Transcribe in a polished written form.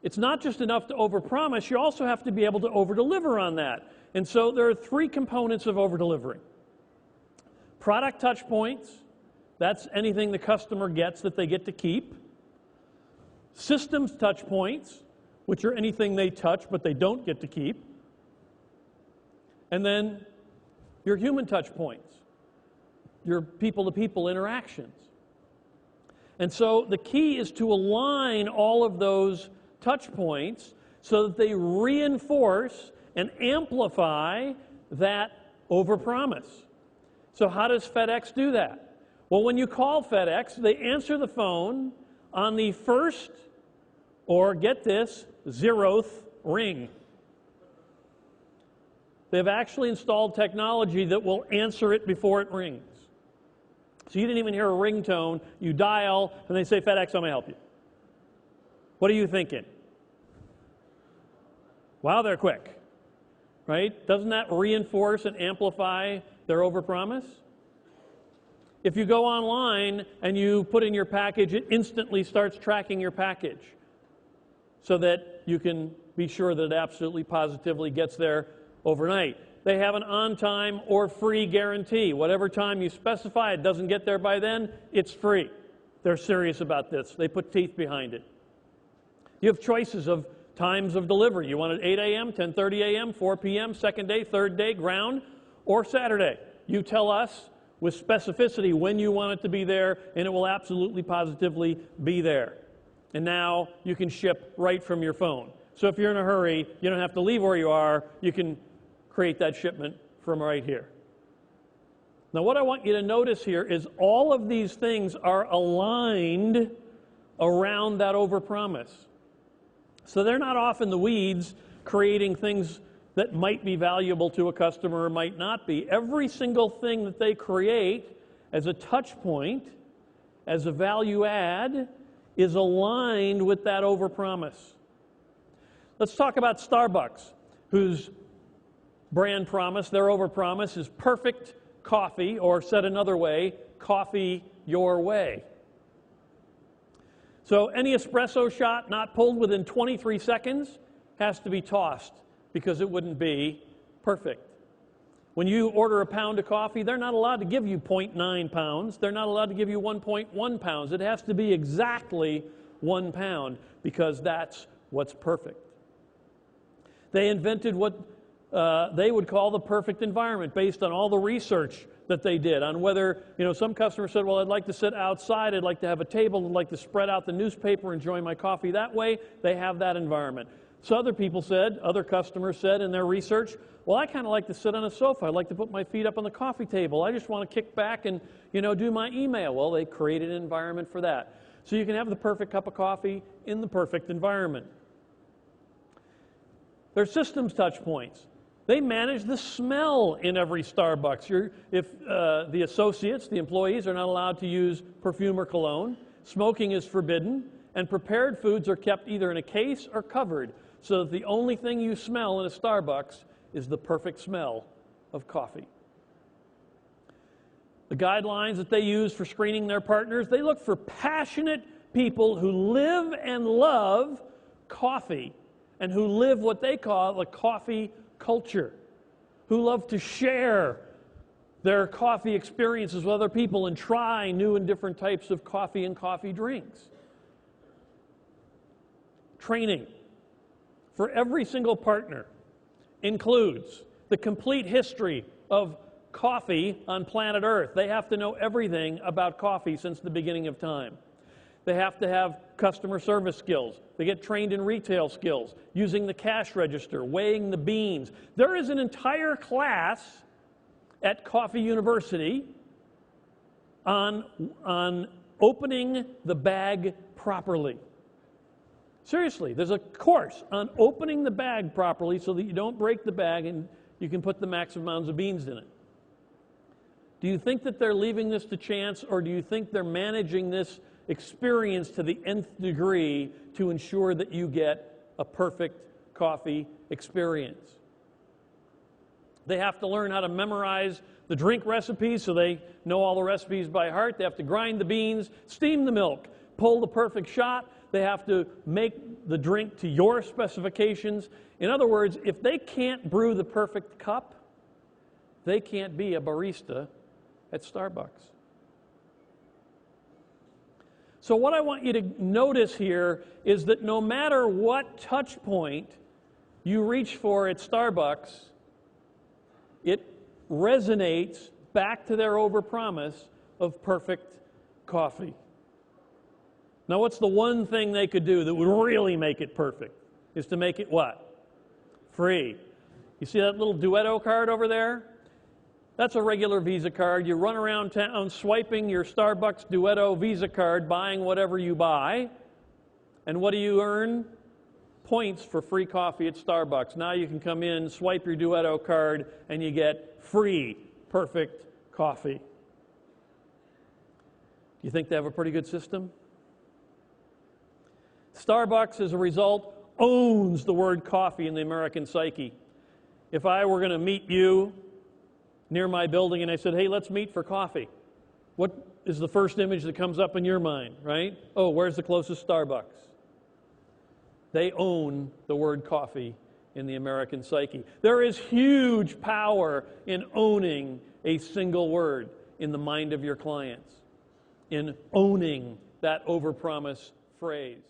It's not just enough to overpromise, you also have to be able to overdeliver on that. And so there are three components of overdelivering. Product touch points, that's anything the customer gets that they get to keep. Systems touch points, which are anything they touch but they don't get to keep. And then your human touch points, your people-to-people interactions. And so the key is to align all of those touch points so that they reinforce and amplify that overpromise. So how does FedEx do that? Well, when you call FedEx, they answer the phone on the first, or get this, 0th ring. They've actually installed technology that will answer it before it rings. So you didn't even hear a ringtone. You dial, and they say, FedEx, how may I help you? What are you thinking? Wow, they're quick, right? Doesn't that reinforce and amplify their overpromise? If you go online and you put in your package, it instantly starts tracking your package so that you can be sure that it absolutely positively gets there overnight. They have an on-time or free guarantee. Whatever time you specify, it doesn't get there by then, it's free. They're serious about this. They put teeth behind it. You have choices of times of delivery. You want it 8 a.m., 10:30 a.m., 4 p.m., second day, third day, ground, or Saturday. You tell us with specificity when you want it to be there, and it will absolutely positively be there. And now you can ship right from your phone. So if you're in a hurry, you don't have to leave where you are. You can create that shipment from right here. Now what I want you to notice here is all of these things are aligned around that overpromise. So they're not off in the weeds creating things that might be valuable to a customer or might not be. Every single thing that they create as a touch point, as a value add, is aligned with that overpromise. Let's talk about Starbucks, whose brand promise, their overpromise, is perfect coffee, or said another way, coffee your way. So any espresso shot not pulled within 23 seconds has to be tossed because it wouldn't be perfect. When you order a pound of coffee, they're not allowed to give you 0.9 pounds. They're not allowed to give you 1.1 pounds. It has to be exactly 1 pound because that's what's perfect. They invented what they would call the perfect environment based on all the research that they did on whether, some customers said, well, I'd like to sit outside, I'd like to have a table, I'd like to spread out the newspaper, enjoy my coffee that way. They have that environment. So other customers said in their research, well, I kind of like to sit on a sofa. I'd like to put my feet up on the coffee table. I just want to kick back and, do my email. Well, they created an environment for that. So you can have the perfect cup of coffee in the perfect environment. Their systems touch points. They manage the smell in every Starbucks. If the associates, the employees, are not allowed to use perfume or cologne, smoking is forbidden, and prepared foods are kept either in a case or covered so that the only thing you smell in a Starbucks is the perfect smell of coffee. The guidelines that they use for screening their partners, they look for passionate people who live and love coffee and who live what they call a coffee culture, who love to share their coffee experiences with other people and try new and different types of coffee and coffee drinks. Training for every single partner includes the complete history of coffee on planet Earth. They have to know everything about coffee since the beginning of time. They have to have customer service skills. They get trained in retail skills, using the cash register, weighing the beans. There is an entire class at Coffee University on opening the bag properly. Seriously, there's a course on opening the bag properly so that you don't break the bag and you can put the maximum amounts of beans in it. Do you think that they're leaving this to chance, or do you think they're managing this experience to the nth degree to ensure that you get a perfect coffee experience? They have to learn how to memorize the drink recipes so they know all the recipes by heart. They have to grind the beans, steam the milk, pull the perfect shot. They have to make the drink to your specifications. In other words, if they can't brew the perfect cup, they can't be a barista at Starbucks. So what I want you to notice here is that no matter what touch point you reach for at Starbucks, it resonates back to their overpromise of perfect coffee. Now, what's the one thing they could do that would really make it perfect? Is to make it what? Free. You see that little Duetto card over there? That's a regular Visa card. You run around town swiping your Starbucks Duetto Visa card, buying whatever you buy. And what do you earn? Points for free coffee at Starbucks. Now you can come in, swipe your Duetto card, and you get free, perfect coffee. Do you think they have a pretty good system? Starbucks, as a result, owns the word coffee in the American psyche. If I were going to meet you near my building and I said, hey, let's meet for coffee, what is the first image that comes up in your mind, right? Oh, where's the closest Starbucks? They own the word coffee in the American psyche. There is huge power in owning a single word in the mind of your clients, in owning that overpromise phrase.